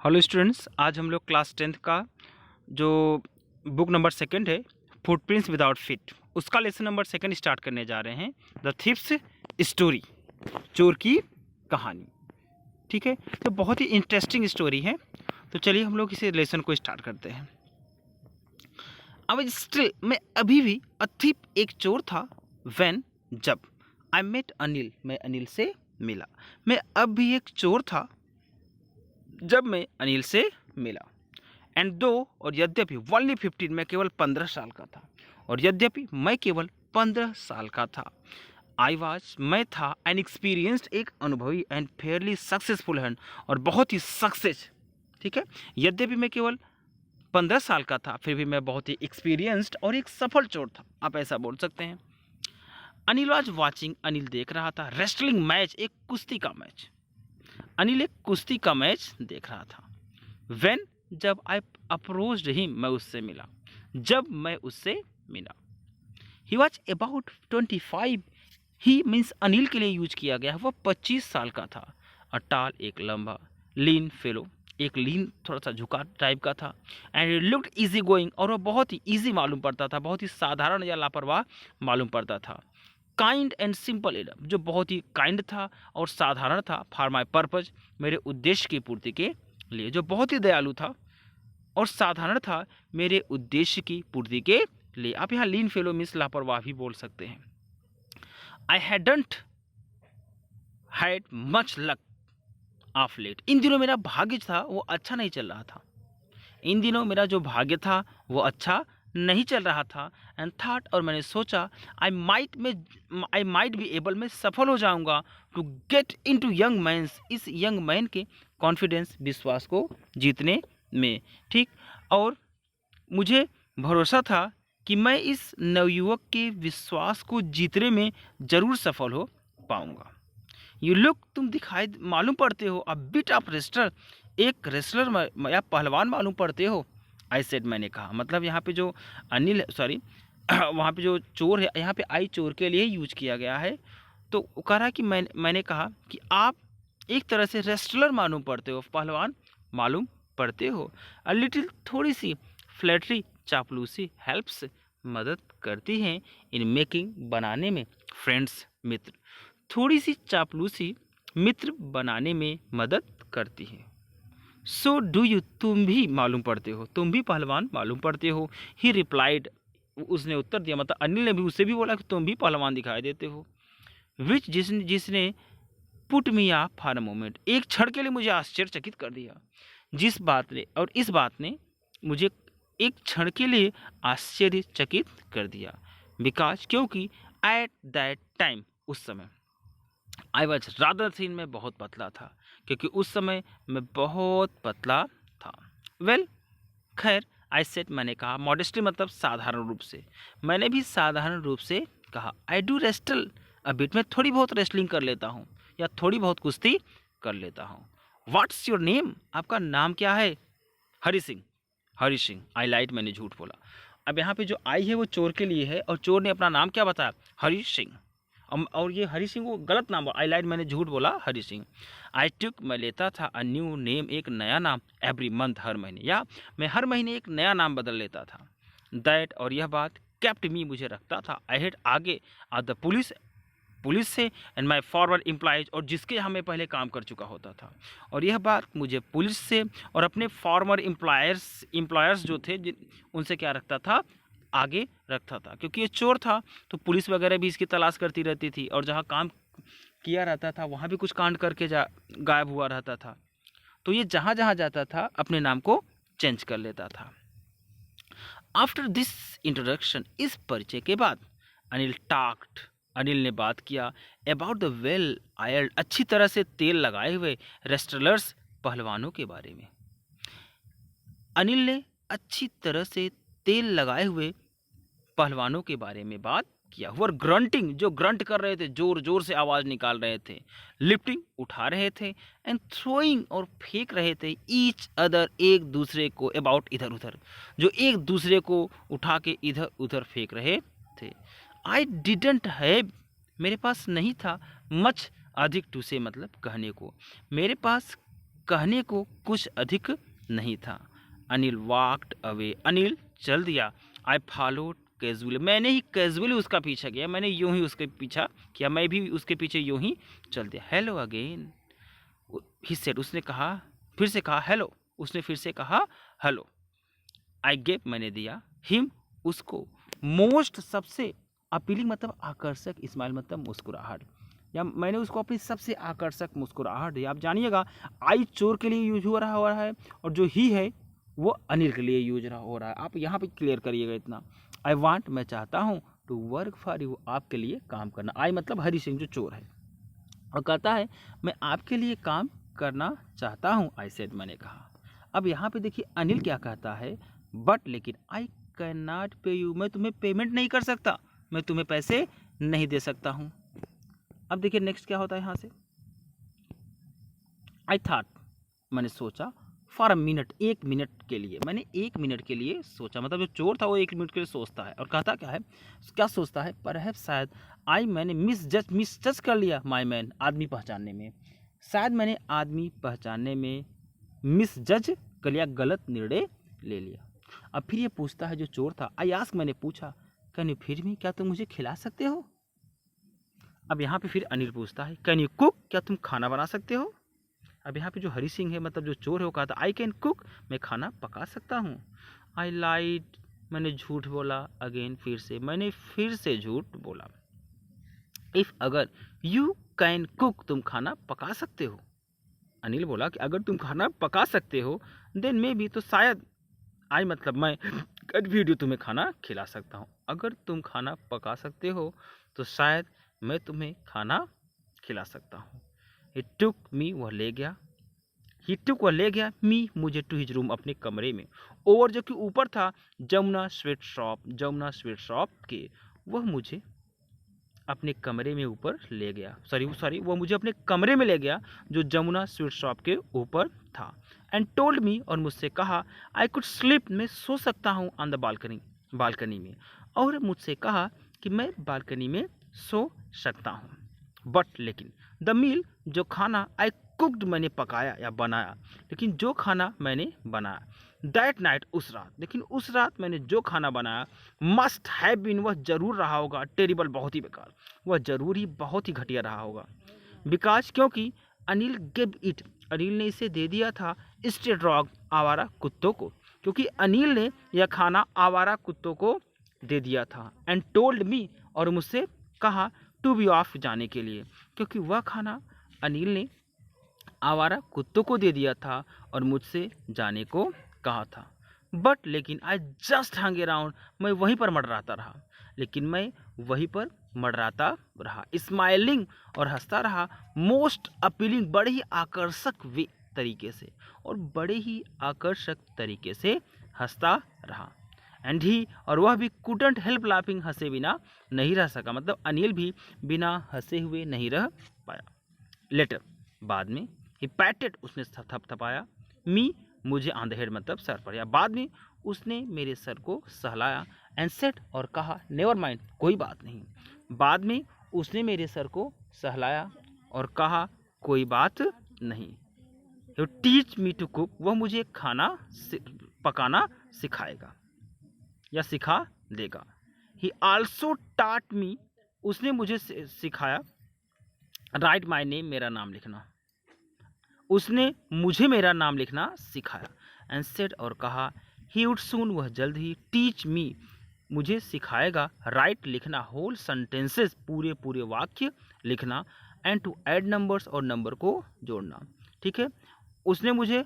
Hello students, आज हम लोग क्लास 10th का जो बुक नंबर सेकंड है फुटप्रिंट्स विदाउट फीट, उसका लेसन नंबर सेकंड स्टार्ट करने जा रहे हैं। द थीफ्स स्टोरी, चोर की कहानी। ठीक है, तो बहुत ही इंटरेस्टिंग स्टोरी है। तो चलिए हम लोग इसे लेसन को स्टार्ट करते हैं। अब स्टिल मैं अभी भी अ थीफ एक चोर था व्हेन जब आई मेट अनिल, मैं अनिल से मिला। मैं अब भी एक चोर था जब मैं अनिल से मिला। एंड दो, और यद्यपि ओनली 15, मैं केवल 15 साल का था। और यद्यपि मैं केवल 15 साल का था, मैं था एन एक्सपीरियंस्ड, एक अनुभवी एंड फेयरली सक्सेसफुल हैंड, और बहुत ही सक्सेस। ठीक है, यद्यपि मैं केवल 15 साल का था, फिर भी मैं बहुत ही एक्सपीरियंस्ड और एक सफल चोर था, आप ऐसा बोल सकते हैं। अनिल वाज वाचिंग, अनिल देख रहा था रेस्टलिंग मैच, एक कुश्ती का मैच। अनिल एक कुश्ती का मैच देख रहा था। वेन, जब आई अप्रोच्ड हिम, मैं उससे मिला। जब मैं उससे मिला, he was about 25, he means Anil के लिए यूज किया गया है, वह 25 साल का था। अटाल, एक लंबा, लीन फेलो, एक लीन थोड़ा सा झुका टाइप का था। एंड लुक्ड इजी गोइंग, और वह बहुत ही इजी मालूम पड़ता था, बहुत ही साधारण या लापरवाह मालूम पड़ता था। काइंड एंड सिंपल इनफ, जो बहुत ही काइंड था और साधारण था। फॉर माई पर्पज, मेरे उद्देश्य की पूर्ति के लिए, जो बहुत ही दयालु था और साधारण था मेरे उद्देश्य की पूर्ति के लिए। आप यहाँ लीन फेलो मीन्स लापरवाह भी बोल सकते हैं। I hadn't had much luck of late, इन दिनों मेरा भाग्य था वो अच्छा नहीं चल रहा था। इन दिनों मेरा जो भाग्य था वो अच्छा नहीं चल रहा था। एंड थॉट, और मैंने सोचा, आई माइट बी एबल, मैं सफल हो जाऊंगा, to get into young man's, इस यंग मैन के कॉन्फिडेंस, विश्वास को जीतने में। ठीक, और मुझे भरोसा था कि मैं इस नवयुवक के विश्वास को जीतने में जरूर सफल हो पाऊंगा। यू लुक, तुम दिखाई मालूम पड़ते हो, अ बिट ऑफ रेस्लर, एक रेसलर या पहलवान मालूम पड़ते हो। आई सेड, मैंने कहा, मतलब यहाँ पे जो अनिल, सॉरी वहाँ पे जो चोर है, यहाँ पे आई चोर के लिए यूज किया गया है। तो वो कह रहा है कि मैंने कहा कि आप एक तरह से रेस्लर मालूम पड़ते हो, पहलवान मालूम पड़ते हो। अ लिटिल, थोड़ी सी फ्लैटरी, चापलूसी, हेल्प्स, मदद करती हैं, इन मेकिंग, बनाने में, फ्रेंड्स, मित्र। थोड़ी सी चापलूसी मित्र बनाने में मदद करती है। सो डू यू, तुम भी मालूम पड़ते हो, तुम भी पहलवान मालूम पड़ते हो। ही रिप्लाइड, उसने उत्तर दिया, मतलब अनिल ने भी उससे भी बोला कि तुम भी पहलवान दिखाई देते हो। विच, जिसने put me ah for a moment, एक क्षण के लिए मुझे आश्चर्यचकित कर दिया। जिस बात ने, और इस बात ने मुझे एक क्षण के लिए आश्चर्यचकित कर दिया। बिकॉज, क्योंकि एट दैट टाइम, उस समय, आई वॉज रादर थिन, मैं बहुत पतला था, क्योंकि उस समय मैं बहुत पतला था। वेल, खैर, आई सेट, मैंने कहा, मॉडेस्टली मतलब साधारण रूप से, मैंने भी साधारण रूप से कहा। I do wrestle a bit, मैं थोड़ी बहुत रेस्टलिंग कर लेता हूँ, या थोड़ी बहुत कुश्ती कर लेता हूँ। व्हाट्स योर नेम, आपका नाम क्या है? हरि सिंह। हरि सिंह, आई लाइट, मैंने झूठ बोला। अब यहाँ पे जो आई है वो चोर के लिए है, और चोर ने अपना नाम क्या बताया? हरि सिंह। और ये हरि सिंह वो गलत नाम, आई लाइट, मैंने झूठ बोला, हरि सिंह। आई टुक, मैं लेता था, अ न्यू नेम, एक नया नाम, एवरी मंथ, हर महीने, या मैं हर महीने एक नया नाम बदल लेता था। दैट, और यह बात, केप्ट मी, मुझे रखता था, अहेड, आगे, द पुलिस से, एंड माई फॉरवर्ड एम्प्लॉयज, और जिसके यहाँ मैं पहले काम कर चुका होता था। और यह बात मुझे पुलिस से और अपने फॉर्मर एम्प्लॉयर्स जो थे उनसे क्या रखता था? आगे रखता था, क्योंकि ये चोर था तो पुलिस वगैरह भी इसकी तलाश करती रहती थी, और जहाँ काम किया रहता था वहाँ भी कुछ कांड करके गायब हुआ रहता था। तो ये जहाँ जहाँ जाता था अपने नाम को चेंज कर लेता था। आफ्टर दिस इंट्रोडक्शन, इस परिचय के बाद, अनिल ने बात किया अबाउट द वेल आयल्ड, अच्छी तरह से तेल लगाए हुए रेस्टलर्स, पहलवानों के बारे में। अनिल ने अच्छी तरह से तेल लगाए हुए पहलवानों के बारे में बात किया। और ग्रंटिंग, जो ग्रंट कर रहे थे, जोर जोर से आवाज निकाल रहे थे। लिफ्टिंग, उठा रहे थे। एंड थ्रोइंग, और फेंक रहे थे। ईच अदर, एक दूसरे को। अबाउट, इधर उधर, जो एक दूसरे को उठा के इधर उधर फेंक रहे थे। आई डिडंट हैव, मेरे पास नहीं था, मच, अधिक, टू से मतलब कहने को, मेरे पास कहने को कुछ अधिक नहीं था। अनिल वॉक्ड अवे, अनिल चल दिया। आई फॉलोड कैजुअली, मैंने ही कैजुअली उसका पीछा किया, मैंने यूं ही उसके पीछा किया, मैं भी उसके पीछे यूं ही चल दिया। हेलो अगेन ही सेड, उसने कहा, फिर से कहा हेलो, उसने फिर से कहा हेलो। आई गेव, मैंने दिया। हिम, उसको। मोस्ट, सबसे। अपीलिंग मतलब आकर्षक, स्माइल मतलब मुस्कुराहट, या मैंने उसको अपनी सबसे आकर्षक मुस्कुराहट दी। आप जानिएगा आई चोर के लिए यूज हो रहा है और जो ही है वो अनिल के लिए यूज हो रहा है। आप यहाँ पे क्लियर करिएगा इतना। आई वांट, मैं चाहता हूँ, टू वर्क फॉर यू, आपके लिए काम करना। आई मतलब हरी सिंह जो चोर है, और कहता है मैं आपके लिए काम करना चाहता हूँ। आई सेड, मैंने कहा। अब यहाँ पे देखिए अनिल क्या कहता है, बट लेकिन आई कैन नॉट पे यू, मैं तुम्हें पेमेंट नहीं कर सकता, मैं तुम्हें पैसे नहीं दे सकता हूँ। अब देखिए नेक्स्ट क्या होता है यहाँ से। आई थॉट, मैंने सोचा, फॉर अ मिनट, 1 मिनट के लिए, मैंने 1 मिनट के लिए सोचा, मतलब जो चोर था वो 1 मिनट के लिए सोचता है। और कहता क्या है, क्या सोचता है, परहैप्स, शायद, आई, मैंने मिसजज कर लिया, माई मैन, आदमी पहचानने में, शायद मैंने आदमी पहचानने में मिसजज कर लिया, गलत निर्णय ले लिया। अब फिर ये पूछता है जो चोर था, आई आस्क, मैंने पूछा, कैन यू फीड मी, क्या तुम मुझे खिला सकते हो। अब यहाँ पे फिर अनिल पूछता है, कैन यू कुक, क्या तुम खाना बना सकते हो। अब यहाँ पे जो हरी सिंह है, मतलब जो चोर है, वो कहता आई कैन कुक, मैं खाना पका सकता हूँ। आई लाइड, मैंने झूठ बोला। अगेन, फिर से, मैंने फिर से झूठ बोला। इफ, अगर, यू कैन कुक, तुम खाना पका सकते हो। अनिल बोला कि अगर तुम खाना पका सकते हो, देन मे बी, तो शायद, आई मतलब मैं, कैन फीड यू, तुम्हें खाना खिला सकता हूँ। अगर तुम खाना पका सकते हो तो शायद मैं तुम्हें खाना खिला सकता हूँ। ही टुक मी, वह ले गया। ही टुक, वह ले गया, मी, मुझे, टू हिज रूम, अपने कमरे में। ओवर, जो कि ऊपर था, Jamuna sweet shop, Jamuna sweet shop के, वह मुझे अपने कमरे में ऊपर ले गया। सॉरी, वह मुझे अपने कमरे में ले गया जो जमुना स्वीट शॉप के ऊपर था। एंड टोल्ड मी, और मुझसे कहा, आई कुड स्लीप, मैं सो सकता हूँ, ऑन द बालकनी में, और मुझसे कहा कि मैं बालकनी में सो सकता हूँ। बट लेकिन, द मील, जो खाना, आई कुक्ड, मैंने पकाया या बनाया, लेकिन जो खाना मैंने बनाया, दैट नाइट, उस रात, लेकिन उस रात मैंने जो खाना बनाया, मस्ट हैव बीन, वह जरूर रहा होगा, टेरिबल, बहुत ही बेकार, वह जरूर ही बहुत ही घटिया रहा होगा। बिकॉज, क्योंकि, अनिल गिव इट, अनिल ने इसे दे दिया था, स्ट्रे डॉग, आवारा कुत्तों को, क्योंकि अनिल ने यह खाना आवारा कुत्तों को दे दिया था। एंड टोल्ड मी, और मुझसे कहा, टू बी ऑफ, जाने के लिए, क्योंकि वह खाना अनिल ने आवारा कुत्तों को दे दिया था और मुझसे जाने को कहा था। बट लेकिन, आई जस्ट हंग अराउंड, मैं वहीं पर मंडराता रहा, लेकिन मैं वहीं पर मंडराता रहा, स्माइलिंग, और हंसता रहा, मोस्ट अपीलिंग, बड़े ही आकर्षक तरीके से, और बड़े ही आकर्षक तरीके से हंसता रहा। एंड ही, और वह भी, कुडंट हेल्प लाफिंग, हंसे बिना नहीं रह सका, मतलब अनिल भी बिना हंसे हुए नहीं रह पाया। लेटर, बाद में, ही पैटेड, उसने थपथपाया, मी, मुझे ऑन द हेड, मतलब सर पर, या बाद में उसने मेरे सर को सहलाया। एंड सेड, और कहा, नेवर माइंड, कोई बात नहीं। बाद में उसने मेरे सर को सहलाया और कहा, कोई बात नहीं। You teach me to cook, वह मुझे खाना पकाना सिखाएगा या सिखा देगा। ही आल्सो टाट मी, उसने मुझे सिखाया, राइट माई नेम, मेरा नाम लिखना, उसने मुझे मेरा नाम लिखना सिखाया। एंड सेड, और कहा, ही वुड सून, वह जल्द ही, टीच मी, मुझे सिखाएगा, राइट, लिखना, होल सेंटेंसेस, पूरे पूरे वाक्य लिखना, एंड टू ऐड नंबर्स, और नंबर को जोड़ना। ठीक है, उसने मुझे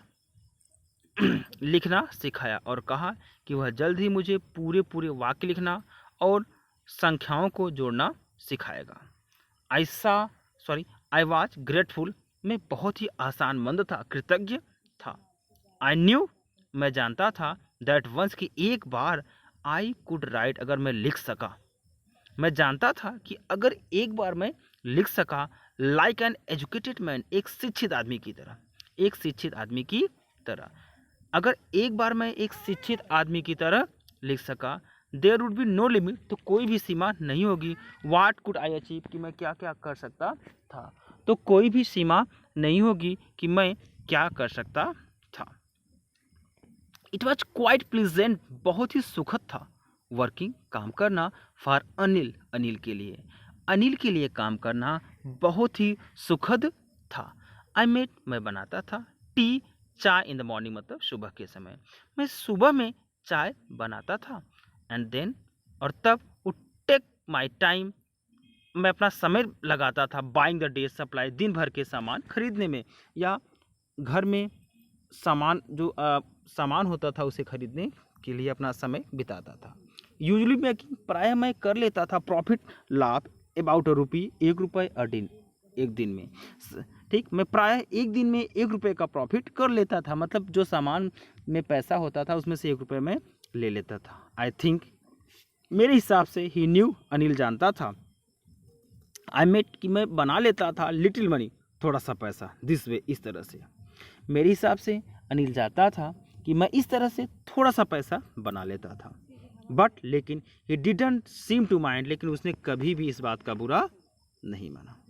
लिखना सिखाया और कहा कि वह जल्द ही मुझे पूरे पूरे वाक्य लिखना और संख्याओं को जोड़ना सिखाएगा। आई वॉज ग्रेटफुल, मैं बहुत ही आसानमंद था, कृतज्ञ था। आई न्यू, मैं जानता था, दैट वंस, कि एक बार, आई कुड राइट, अगर मैं लिख सका, मैं जानता था कि अगर एक बार मैं लिख सका, लाइक एन एजुकेटेड मैन, एक शिक्षित आदमी की तरह, एक शिक्षित आदमी की तरह, अगर एक बार मैं एक शिक्षित आदमी की तरह लिख सका, there would be no limit, तो कोई भी सीमा नहीं होगी। व्हाट कुड आई अचीव, कि मैं क्या क्या कर सकता था, तो कोई भी सीमा नहीं होगी कि मैं क्या कर सकता था। इट वॉज क्वाइट प्लीजेंट, बहुत ही सुखद था। वर्किंग, काम करना, फॉर अनिल, अनिल के लिए, अनिल के लिए काम करना बहुत ही सुखद था। आई मेड, मैं बनाता था, टी, चाय इन द मॉर्निंग, मतलब सुबह के समय, मैं सुबह में चाय बनाता था। एंड देन, और तब, वो टेक माई टाइम, मैं अपना समय लगाता था, बाइंग द डे सप्लाई, दिन भर के सामान खरीदने में, या घर में सामान जो सामान होता था उसे खरीदने के लिए अपना समय बिताता था। यूजुअली मेकिंग, प्रायः मैं कर लेता था, प्रॉफिट, लाभ, अबाउट ₹1, ₹1 अ दिन, एक दिन में, ठीक, मैं प्रायः एक दिन में ₹1 का प्रॉफिट कर लेता था, मतलब जो सामान में पैसा होता था उसमें से ₹1 मैं ले लेता था। आई थिंक, मेरे हिसाब से, ही न्यू, अनिल जानता था, आई मेड, कि मैं बना लेता था, लिटिल मनी, थोड़ा सा पैसा, दिस वे, इस तरह से। मेरे हिसाब से अनिल जानता था कि मैं इस तरह से थोड़ा सा पैसा बना लेता था। बट, लेकिन, he didn't seem to mind, लेकिन उसने कभी भी इस बात का बुरा नहीं माना।